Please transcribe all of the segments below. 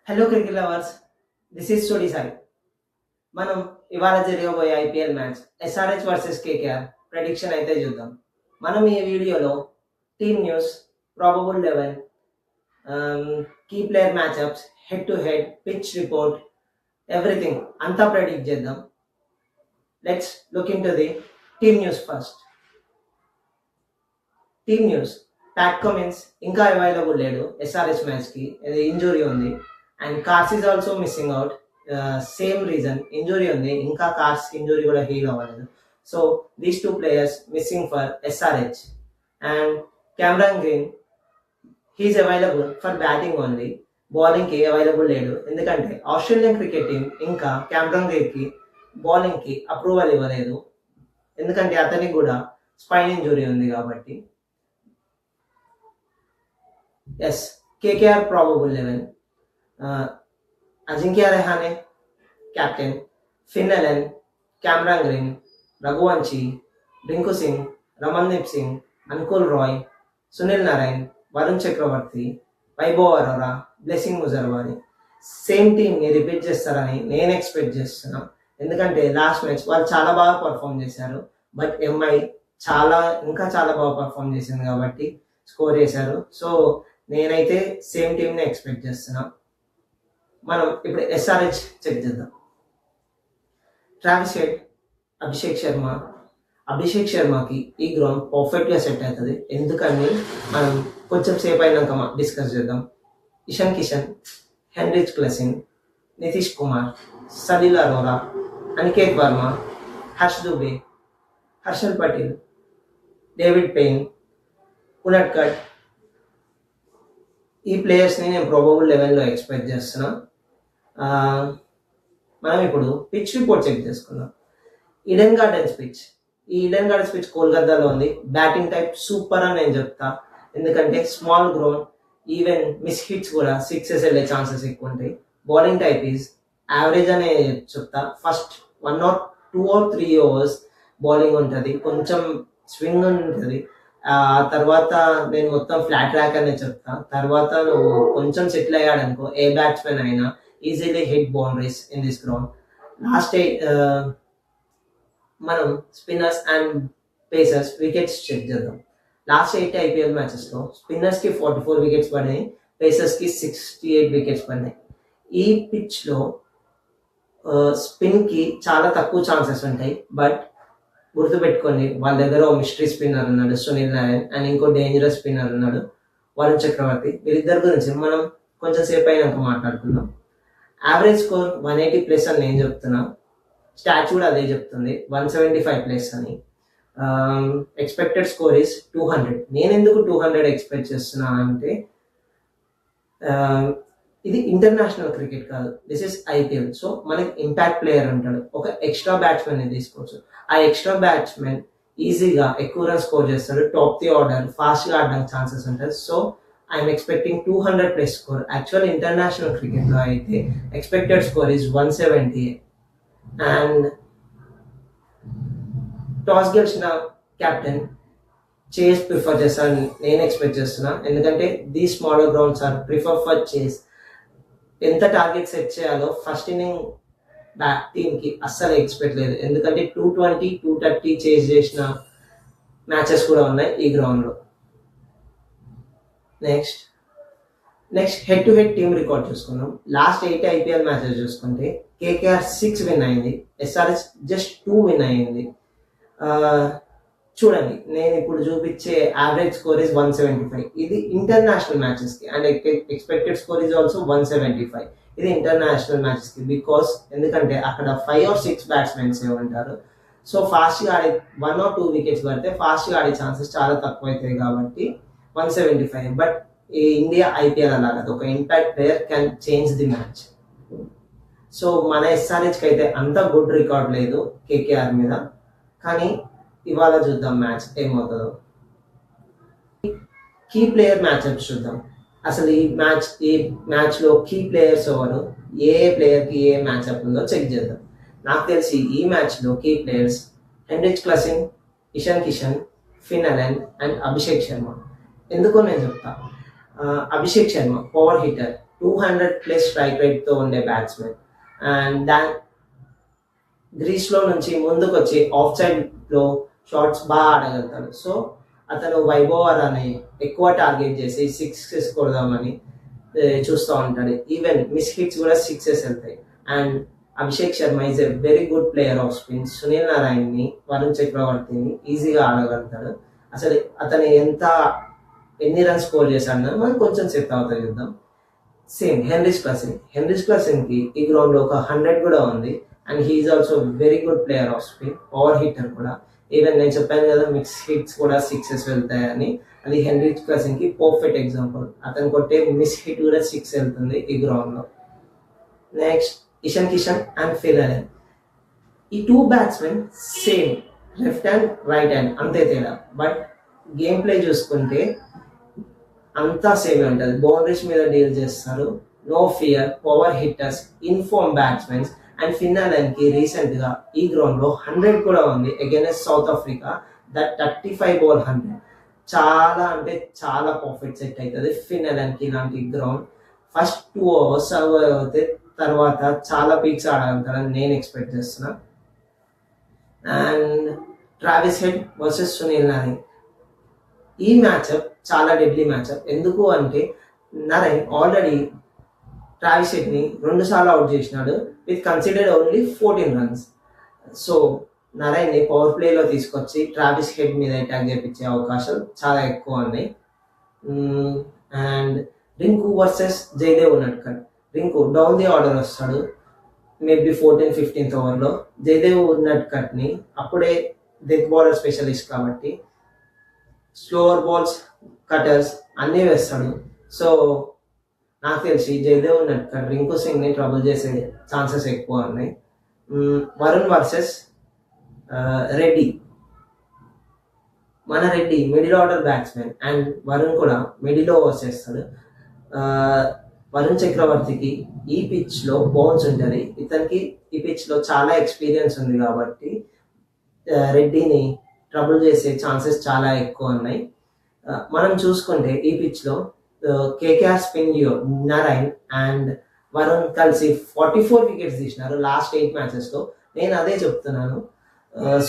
Hello cricket lovers, this is story Sai. మనం ఇవాళ జరగబోయే IPL match SRH versus KKR prediction అయితే చూద్దాం. మనం ఈ వీడియోలో team news, probable 11, key player matchups, head to head, pitch report, everything అంతా ప్రెడిక్ట్ చేద్దాం. Let's look into the team news first. Team news, Pat Cummins ఇంకా available లేడు SRH మ్యాచ్కి, ఇంజురీ ఉంది. And Carse is also missing out, same reason, injury ఉంది, ఇంకా Carse injury కూడా heal అవ్వలేదు. So these two players missing for SRH. And Cameron Green, he is available for batting only, బౌలింగ్కి available లేడు, ఎందుకంటే ఆస్ట్రేలియన్ క్రికెట్ టీం ఇంకా Cameron గ్రీన్కి బౌలింగ్కి అప్రూవల్ ఇవ్వలేదు, ఎందుకంటే అతనికి కూడా స్పైన్ ఇంజురీ ఉంది కాబట్టి. Yes, KKR probable 11, Ajinkya Rahane captain, Finn Allen, Cameron Green, Raghuvanshi, Rinku Singh, Ramandeep Singh, Anukul Roy, Sunil Narine, Varun Chakravarthy, Vaibhav Arora, Blessing Muzarabani. Same టీమ్ని రిపీట్ చేస్తారని నేను ఎక్స్పెక్ట్ చేస్తున్నాను, ఎందుకంటే లాస్ట్ మ్యాచ్ వాళ్ళు చాలా బాగా పర్ఫామ్ చేశారు, బట్ ఎంఐ ఇంకా చాలా బాగా పర్ఫామ్ చేసింది కాబట్టి స్కోర్ చేశారు. సో నేనైతే సేమ్ టీమ్ని ఎక్స్పెక్ట్ చేస్తున్నాను. మనం ఇప్పుడు ఎస్ఆర్హెచ్ చెక్ చేద్దాం. ట్రావిస్ హెడ్, అభిషేక్ శర్మకి ఈ గ్రౌండ్ పర్ఫెక్ట్గా సెట్ అవుతుంది, ఎందుకని మనం కొంచెం సేపు అయినాక డిస్కస్ చేద్దాం. Ishan Kishan, Heinrich Klaasen, Nitish Kumar, Salil Arora, Aniket Varma, Harsh Dubey, Harshal Patel, David Payne, Unadkat, ఈ ప్లేయర్స్ని నేను ప్రాబబుల్ 11లో ఎక్స్పెక్ట్ చేస్తున్నా. మనం ఇప్పుడు పిచ్ రిపోర్ట్ చెక్ చేసుకుందాం. ఈడెన్ గార్డెన్స్ పిచ్ కోల్కతాలో ఉంది. బ్యాటింగ్ టైప్ సూపర్ అని నేను చెప్తా, ఎందుకంటే small ground, even miss hits కూడా 6 వెళ్ళే ఛాన్సెస్ ఎక్కువ ఉంటాయి. బౌలింగ్ టైప్ ఈజ్ యావరేజ్ అనే చెప్తా. First 1 or 2 or 3 overs bowling ఉంటుంది, కొంచెం స్వింగ్ ఉంటుంది. తర్వాత నేను మొత్తం ఫ్లాట్ ట్రాక్ అనే చెప్తా. తర్వాత నువ్వు కొంచెం సెటిల్ అయ్యాడనుకో, ఏ బ్యాట్స్మెన్ అయినా easily hit boundaries in this ground. మనం spinners and pacers wickets check చేద్దాం. లాస్ట్ 8 ఐపీఎల్ మ్యాచెస్లో స్పిన్నర్స్కి 44 వికెట్స్ పడినాయి, పేసర్స్కి 68 వికెట్స్ పడినాయి. ఈ పిచ్లో స్పిన్కి చాలా తక్కువ ఛాన్సెస్ ఉంటాయి, బట్ గుర్తుపెట్టుకోండి, వాళ్ళ దగ్గర ఓ మిస్టరీ స్పిన్నర్ ఉన్నాడు సునీల్ నారాయణ్, అండ్ ఇంకో డేంజరస్ స్పిన్నర్ ఉన్నాడు వరుణ్ చక్రవర్తి. వీళ్ళిద్దరి గురించి మనం కొంచెం సేపు అయినాక మాట్లాడుకుందాం. యావరేజ్ స్కోర్ 180+ అని నేను చెప్తున్నా, స్టాచ్ కూడా అదే చెప్తుంది 175+ అని. Expected score is 200. నేను ఎందుకు 200 ఎక్స్పెక్ట్ చేస్తున్నా అంటే, ఇది ఇంటర్నేషనల్ క్రికెట్ కాదు, దిస్ ఇస్ ఐపీఎల్. సో మనకి ఇంపాక్ట్ ప్లేయర్ ఉంటాడు, ఒక ఎక్స్ట్రా బ్యాట్స్మెన్ తీసుకోవచ్చు. ఆ ఎక్స్ట్రా బ్యాట్స్మెన్ ఈజీగా ఎక్కువ రన్ స్కోర్ చేస్తాడు, టాప్ ది ఆర్డర్, ఫాస్ట్గా ఆడడానికి ఛాన్సెస్ ఉంటుంది. So I'm expecting 200+ score. Actual international క్రికెట్లో అయితే expected score is 170. And toss గెలిచిన కెప్టెన్ చేస్ ప్రిఫర్ చేస్తాను నేను ఎక్స్పెక్ట్ చేస్తున్నా, ఎందుకంటే the smaller grounds are prefer for chase. ఎంత టార్గెట్ సెట్ చేయాలో ఫస్ట్ ఇన్నింగ్ టీమ్కి అస్సలు ఎక్స్పెక్ట్ లేదు, ఎందుకంటే 220, 230 చేజ్ చేసిన మ్యాచెస్ కూడా ఉన్నాయి ఈ గ్రౌండ్లో. Next head to head team record చూసుకుందాం. లాస్ట్ 8 ఐపీఎల్ మ్యాచెస్ చూసుకుంటే కేకేఆర్ 6 విన్ అయింది, ఎస్ఆర్హెచ్ జస్ట్ 2 విన్ అయింది. చూడండి, నేను ఇప్పుడు చూపించే యావరేజ్ స్కోర్ ఇస్ 175. ఇది ఇంటర్నేషనల్ మ్యాచెస్కి, and expected score is also 175. ఇది ఇంటర్నేషనల్ మ్యాచెస్కి, బికాస్ ఎందుకంటే అక్కడ 5 or 6 బ్యాట్స్మెన్స్ ఉంటారు. సో ఫాస్ట్గా ఆడే 1 or 2 వికెట్స్ పడితే ఫాస్ట్గా ఆడే ఛాన్సెస్ చాలా తక్కువ అవుతాయి కాబట్టి 175. బట్ ఈ ఇండియా ఐపీఎల్ అలా కాదు, ఒక impact player can change the match. So మన ఎస్ఆర్హెచ్కి అయితే అంత గుడ్ రికార్డ్ లేదు కేకేఆర్ మీద, కానీ ఇవాళ చూద్దాం మ్యాచ్ ఏమవుతుందో. కీ ప్లేయర్ మ్యాచ్అప్ చూద్దాం. అసలు ఈ మ్యాచ్లో కీ ప్లేయర్స్ ఎవరు, ఏ ప్లేయర్కి ఏ మ్యాచ్అప్ ఉందో చెక్ చేద్దాం. నాకు తెలిసి ఈ మ్యాచ్లో key players Heinrich Klaasen, Ishan Kishan, Finn Allen and Abhishek Sharma. ఎందుకో నేను చెప్తా. Abhishek Sharma power hitter, 200+ strike రేట్తో ఉండే బ్యాట్స్మెన్. అండ్ గ్రీస్లో నుంచి ముందుకు వచ్చి ఆఫ్ సైడ్లో షాట్స్ బాగా ఆడగలుగుతాడు. సో అతను వైభవ్ అని ఎక్కువ టార్గెట్ చేసి 6 కొడదామని చూస్తూ ఉంటాడు. ఈవెన్ మిస్ హిట్స్ కూడా 6 వెళ్తాయి. And Abhishek Sharma is a very good player of spin. Sunil నారాయణ్ని, వరుణ్ చక్రవర్తిని ఈజీగా ఆడగలుగుతాడు. అసలు అతను ఎన్ని రన్స్ స్కోర్ చేశాడో మనం కొంచెం సెట్ అవుతుంది చూద్దాం. సేమ్ హెన్రిచ్ క్లాసెన్కి ఈ గ్రౌండ్లో ఒక 100 కూడా ఉంది. And he's also very good player of spin, power hitter కూడా. ఈవెన్ నేను చెప్పాను కదా మిక్స్ హిట్స్ కూడా 6 వెళ్తాయని, అది హెన్రిచ్ క్లాసెన్కి పర్ఫెక్ట్ ఎగ్జాంపుల్. అతను కొట్టే మిస్ హిట్ కూడా 6 వెళ్తుంది ఈ గ్రౌండ్లో. Next Ishan Kishan and fill Allen. ఈ 2 batsmen same, left hand right hand అంతే తేడా. బట్ గేమ్ ప్లే చూసుకుంటే అంతా సేమ్ ఉంటుంది. బౌండరీస్ మీద డీల్ చేస్తారు, no fear, power hitters, in form batsmens. And Finn అలెన్కి రీసెంట్గా ఈ గ్రౌండ్లో 100 కూడా ఉంది against South Africa. That 35 ball 100 చాలా అంటే చాలా పర్ఫెక్ట్ సెట్ అవుతుంది ఫిన్ అలెన్కి ఇలాంటి గ్రౌండ్. ఫస్ట్ 2 ఓవర్స్ సర్వైవ్ అవుతే తర్వాత చాలా పీక్స్ ఆడగలుగుతారని నేను ఎక్స్పెక్ట్ చేస్తున్నా. And Travis head versus Sunil Narayan. ఈ మ్యాచ్అప్ చాలా డెడ్లీ మ్యాచ్అప్. ఎందుకు అంటే నారాయణ్ ఆల్రెడీ ట్రావిస్ హెడ్ని 2 సార్లు అవుట్ చేసినాడు with considered only 14 runs. So నారాయణ్ని పవర్ ప్లేలో తీసుకొచ్చి ట్రావిస్ హెడ్ మీద అటాక్ చేయించే అవకాశాలు చాలా ఎక్కువ ఉన్నాయి. And Rinku versus Jayadev Unadkat. Rinku down the order వస్తాడు మేబీ 14th-15th ఓవర్లో. జయదేవ్ ఉన్నట్కట్ని అప్పుడే డెత్ బౌలర్ స్పెషలిస్ట్ కాబట్టి స్లోవర్ బాల్స్, కటర్స్ అన్నీ వేస్తాడు. సో నాకు తెలిసి జయదేవ్ ఉన్నట్కట్ రింకు సింగ్ని ట్రబుల్ చేసే ఛాన్సెస్ ఎక్కువ ఉన్నాయి. వరుణ్ వర్సెస్ రెడ్డి. మన Reddy middle order batsmen and Varun కూడా మిడిల్ ఓవర్స్ చేస్తాడు. వరుణ్ చక్రవర్తికి ఈ పిచ్లో బౌన్స్ ఉంటుంది. ఇతనికి ఈ పిచ్లో చాలా ఎక్స్పీరియన్స్ ఉంది కాబట్టి రెడ్డిని ట్రబుల్ చేసే ఛాన్సెస్ చాలా ఎక్కువ ఉన్నాయి. మనం చూసుకుంటే ఈ పిచ్లో కేకేఆర్ స్పిన్ నారాయణ్ అండ్ వరుణ్ కలిసి 44 వికెట్స్ తీసినారు లాస్ట్ 8 మ్యాచెస్లో. నేను అదే చెప్తున్నాను,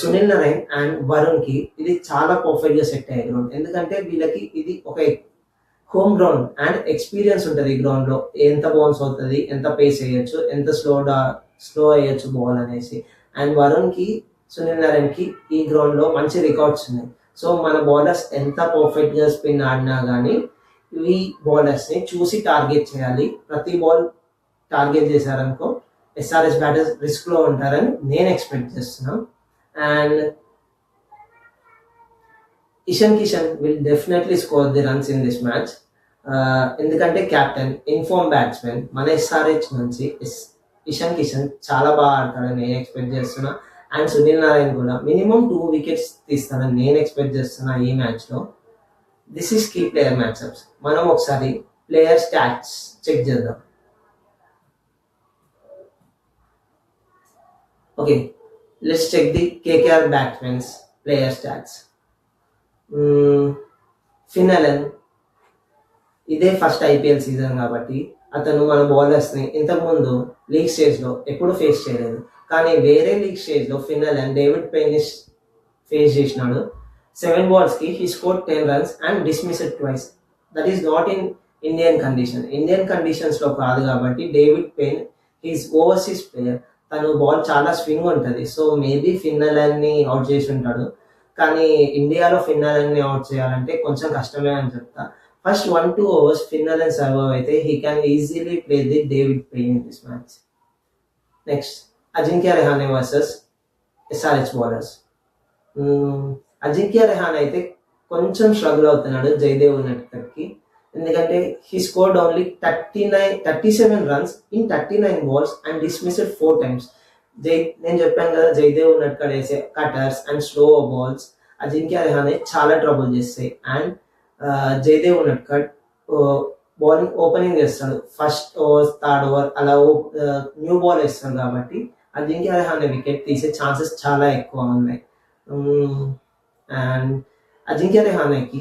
సునీల్ నారాయణ్ అండ్ వరుణ్కి ఇది చాలా పర్ఫెక్ట్గా సెట్ అయ్యే గ్రౌండ్. ఎందుకంటే వీళ్ళకి ఇది ఒక హోమ్ గ్రౌండ్ అండ్ ఎక్స్పీరియన్స్ ఉంటుంది ఈ గ్రౌండ్లో. ఎంత బౌన్స్ అవుతుంది, ఎంత పేస్ వేయచ్చు, ఎంత స్లో అయ్యచ్చు బాల్ అనేసి. అండ్ వరుణ్కి, సునీల్ నారాయణ్కి ఈ గ్రౌండ్లో మంచి రికార్డ్స్ ఉన్నాయి. సో మన బౌలర్స్ ఎంత పర్ఫెక్ట్గా స్పిన్ ఆడినా కానీ ఈ బౌలర్స్ని చూసి టార్గెట్ చేయాలి. ప్రతి బాల్ టార్గెట్ చేశారనుకో ఎస్ఆర్ఎస్ బ్యాటర్స్ రిస్క్లో ఉంటారని నేను ఎక్స్పెక్ట్ చేస్తున్నాను. And Ishan Kishan will definitely score the runs in this match. ఎందుకంటే క్యాప్టెన్, ఇన్ఫార్మ్ బ్యాట్స్మెన్, మన ఎస్ఆర్హెచ్ నుంచి ఇషాన్ కిషన్ చాలా బాగా ఆడతాడని నేను ఎక్స్పెక్ట్ చేస్తున్నా. అండ్ సునీల్ నారాయణ్ కూడా మినిమం 2 వికెట్స్ తీస్తాడని నేను ఎక్స్పెక్ట్ చేస్తున్నా ఈ మ్యాచ్లో. This is key player matchups. మనం ఒకసారి ప్లేయర్ స్టాట్స్ చెక్ చేద్దాం. Okay, let's check the KKR batsmens player stats. Finn Allen ఇదే ఫస్ట్ ఐపీఎల్ సీజన్ కాబట్టి అతను మన బౌలర్స్ని ఇంతకుముందు లీగ్ స్టేజ్లో ఎప్పుడు ఫేస్ చేయలేదు. కానీ వేరే లీగ్ స్టేజ్లో ఫిన్ అలెన్ డేవిడ్ పెయిన్ని ఫేస్ చేసినాడు. 7 balls-కి he scored 10 runs and dismissed twice. That is not in Indian కండిషన్స్లో కాదు కాబట్టి David Payne he's overseas player. తను బాల్ చాలా స్వింగ్ ఉంటుంది. సో మేబీ ఫిన్ అలెన్ని అవుట్ చేసి ఉంటాడు. కానీ ఇండియాలో ఫిన్ అలెన్ని అవుట్ చేయాలంటే కొంచెం కష్టమే అని చెప్తా. First 1-2 overs Finn Allen survive అయితే he can easily play the David Payne in this match. Next Ajinkya Rahane versus SRH bowlers. Ajinkya Rahane అయితే కొంచెం స్ట్రగుల్ అవుతున్నాడు జయదేవ్ ఉన్నట్కర్కి. ఎందుకంటే he scored only 37 runs in 39 balls and dismissed 4 times. నేను చెప్పాను కదా జయదేవ్ ఉన్నట్కర్ వేసే cutters and slow balls Ajinkya Rahane చాలా ట్రబుల్ చేస్తాయి. And Jaydev Unadkat bowling opening చేస్తాడు. ఫస్ట్ ఓవర్, థర్డ్ ఓవర్ అలా న్యూ బాల్ వేస్తాడు కాబట్టి అజింక్య రెహానే వికెట్ తీసే ఛాన్సెస్ చాలా ఎక్కువ ఉన్నాయి. అండ్ అజింక్య రెహానేకి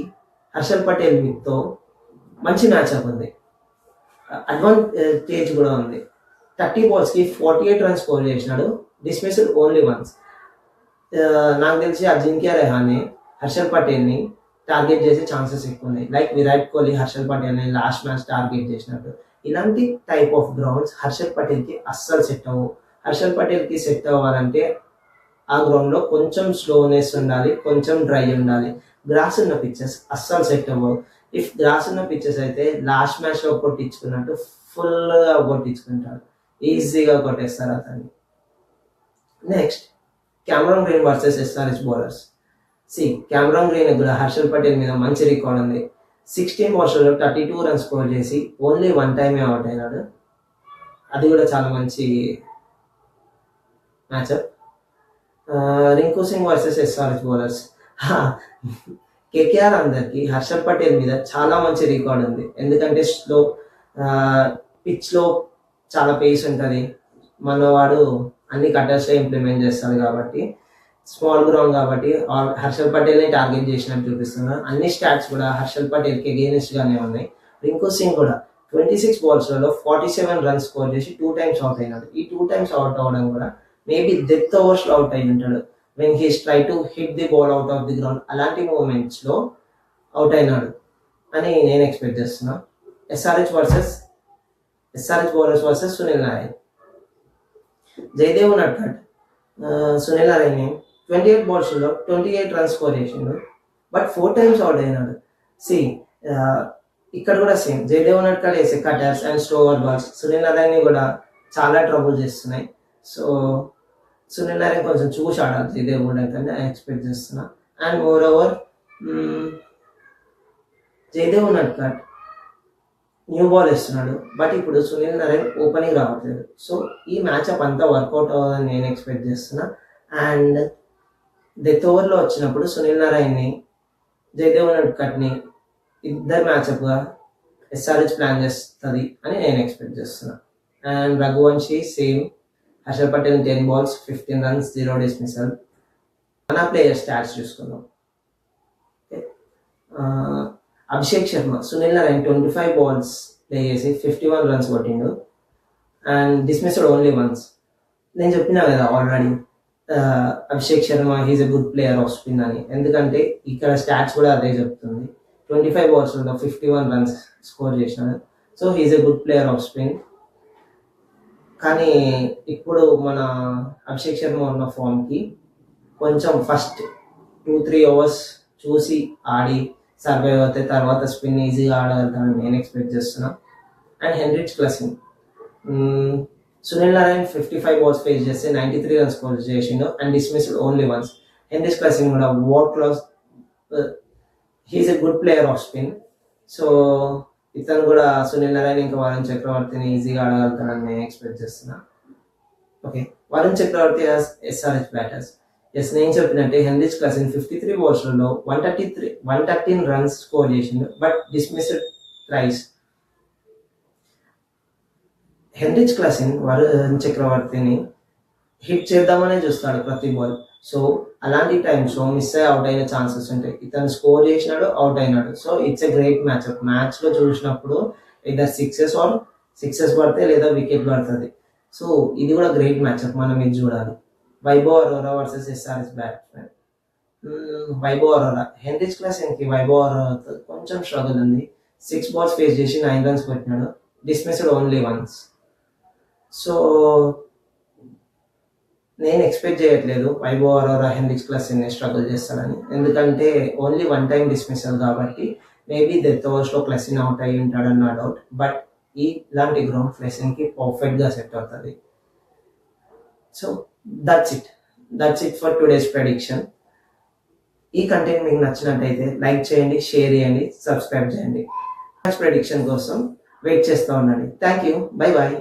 హర్షల్ పటేల్ తో మంచి మ్యాచ్అప్ ఉంది. అడ్వాంటేజ్ కూడా ఉంది. 30 balls కి 48 రన్స్ స్కోర్ చేసినాడు, డిస్మిస్డ్ ఓన్లీ వన్స్. నాకు తెలిసి అజింక్య రెహానే హర్షల్ పటేల్ని టార్గెట్ చేసే ఛాన్సెస్ ఎక్కువ ఉన్నాయి. లైక్ విరాట్ కోహ్లీ హర్షల్ పటేల్ని లాస్ట్ మ్యాచ్ టార్గెట్ చేసినట్టు. ఇలాంటి టైప్ ఆఫ్ గ్రౌండ్స్ హర్షల్ పటేల్కి అస్సలు సెట్ అవ్వవు. హర్షల్ పటేల్కి సెట్ అవ్వాలంటే ఆ గ్రౌండ్లో కొంచెం స్లోనెస్ ఉండాలి, కొంచెం డ్రై ఉండాలి. గ్రాస్ ఉన్న పిచ్చెస్ అస్సలు సెట్ అవ్వవు. ఇఫ్ గ్రాస్ ఉన్న పిచ్చెస్ అయితే లాస్ట్ మ్యాచ్లో కొట్టించుకున్నట్టు ఫుల్గా కొట్టించుకుంటారు, ఈజీగా కొట్టేస్తారు అతన్ని. Next Cameron green versus SRH bowlers. Cameron green కూడా హర్షల్ పటేల్ మీద మంచి రికార్డ్ ఉంది. 16 balls-లో 32 రన్స్ స్కోర్ చేసి ఓన్లీ 1 టైమే అవుట్ అయినాడు. అది కూడా చాలా మంచి మ్యాచ్అప్. Rinku Singh versus SRH bowlers. KKR అందరికి హర్షల్ పటేల్ మీద చాలా మంచి రికార్డ్ ఉంది. ఎందుకంటే పిచ్లో చాలా పేస్ ఉంటుంది, మనవాడు అన్ని కట్టర్స్లో ఇంప్లిమెంట్ చేస్తాడు కాబట్టి, స్మాల్ గ్రౌండ్ కాబట్టి హర్షల్ పటేల్ని టార్గెట్ చేసినట్టు చూపిస్తున్నారు. అన్ని స్టాట్స్ కూడా హర్షల్ పటేల్కి అగెయిన్స్ట్గానే ఉన్నాయి. రింకు సింగ్ కూడా 26 balls-లలో 47 రన్స్ స్కోర్ చేసి 2 times అవుట్ అయినాడు. ఈ 2 times అవుట్ అవ్వడం కూడా మేబీ డెత్ ఓవర్స్లో అవుట్ అయి ఉంటాడు. When he's try to hit the ball out of the ground, అలాంటి మూమెంట్స్లో అవుట్ అయినాడు అని నేను ఎక్స్పెక్ట్ చేస్తున్నా. SRH bowlers versus Sunil Narine. Jaydev Unadkat Sunil Narine 28 balls-లో 28 రన్స్ స్కోర్ చేసిండు, బట్ 4 times అవుట్ అయినాడు. ఇక్కడ కూడా సేమ్, జయదేవ్ ఉనడ్కట్ వేసే cutters and slower balls Sunil Narine కూడా చాలా ట్రబుల్ చేస్తున్నాయి. సో సునీల్ నారాయణ్ కొంచెం చూసి ఆడాలి జయదేవ్ ఉనడ్కట్ అని ఎక్స్పెక్ట్ చేస్తున్నా. And more over Jaydev Unadkat new ball వేస్తున్నాడు, బట్ ఇప్పుడు సునీల్ నారాయణ్ ఓపెనింగ్ రావట్లేదు. సో ఈ మ్యాచ్అప్ అంతా వర్కౌట్ అవ్వాలని నేను ఎక్స్పెక్ట్ చేస్తున్నా. అండ్ డెత్ ఓవర్లో వచ్చినప్పుడు సునీల్ నారాయణ్ని, జయదేవ్ ఉనడ్కట్ని ఇద్దరు మ్యాచ్అప్గా ఎస్ఆర్హెచ్ ప్లాన్ చేస్తుంది అని నేను ఎక్స్పెక్ట్ చేస్తున్నా. And Raghuvanshi same, Harshal Patel 10 balls 15 runs 0 dismissal. మన ప్లేయర్ స్టాట్స్ చూసుకుందాం. Abhishek Sharma Sunil Narine 25 balls play చేసి 51 runs కొట్టిండు అండ్ డిస్మిస్డ్ ఓన్లీ వన్స్. నేను చెప్పినా కదా already Abhishek Sharma he's a good player of spin అని, ఎందుకంటే ఇక్కడ స్టాట్స్ కూడా అదే చెప్తుంది. 25 balls-లో 51 runs స్కోర్ చేసినాడు. So he's a good player of spin. కానీ ఇప్పుడు మన అభిషేక్ శర్మ ఉన్న ఫామ్కి కొంచెం ఫస్ట్ 2-3 overs చూసి ఆడి సర్వైవ్ అవుతే తర్వాత స్పిన్ ఈజీగా ఆడగలుగుతానని నేను ఎక్స్పెక్ట్ చేస్తున్నా. And Heinrich Klaasen Sunil Narine 55 balls face చేస్తే 93 runs స్కోర్ చేసిండు and dismissed only once. Heinrich Klaasen కూడా what class, he's a good player of spin. So ఇతను కూడా సునీల్ నారాయణ్ ఇంకా వరుణ్ చక్రవర్తిని ఈజీగా ఆడగలుగుతానని నేను ఎక్స్పెక్ట్ చేస్తున్నా. Okay, Varun Chakravarthy SRH batters. నేను చెప్పినట్టే హెన్రిచ్ క్లసింగ్ 53 balls-లలో 113 runs స్కోర్ చేసిండు, but dismissed thrice. Heinrich Klaasen Varun చక్రవర్తిని హిట్ చేద్దామనే చూస్తాడు ప్రతి బాల్. సో అలాంటి టైమ్స్లో మిస్ అయ్యి అవుట్ అయిన ఛాన్సెస్ ఉంటాయి. ఇతను స్కోర్ చేసినాడు, అవుట్ అయినాడు. So it's a great మ్యాచ్అప్. మ్యాచ్లో చూసినప్పుడు ఇద్దరు సిక్సెస్ పడతాయి లేదా వికెట్ పడుతుంది. సో ఇది కూడా గ్రేట్ మ్యాచ్అప్, మనం ఇది చూడాలి. Vaibhav Arora versus SRH batsmen. Vaibhav Arora, Heinrich క్లసింగ్కి వైభవ్ అరోరాతో కొంచెం స్ట్రగుల్ ఉంది. 6 balls ఫేస్ చేసి 9 runs కొట్టినాడు, డిస్మిస్డ్ ఓన్లీ వన్స్. సో నేను ఎక్స్పెక్ట్ చేయట్లేదు వైభవ్ అరోరా హెన్రిచ్ క్లసింగ్ని స్ట్రగుల్ చేస్తాడని, ఎందుకంటే ఓన్లీ 1 time డిస్మిసల్ కాబట్టి మేబీ డెత్ ఓవర్స్లో క్లసింగ్ అవుట్ అయ్యి ఉంటాడని నా డౌట్. బట్ ఇలాంటి గ్రౌండ్ క్లసింగ్కి పర్ఫెక్ట్గా సెట్ అవుతుంది. So that's it for today's prediction. ఈ కంటెంట్ మీకు నచ్చినట్టయితే లైక్ చేయండి, షేర్ చేయండి, సబ్స్క్రైబ్ చేయండి. మ్యాచ్ ప్రెడిక్షన్ కోసం వెయిట్ చేస్తూ ఉండండి. Thank you, bye bye.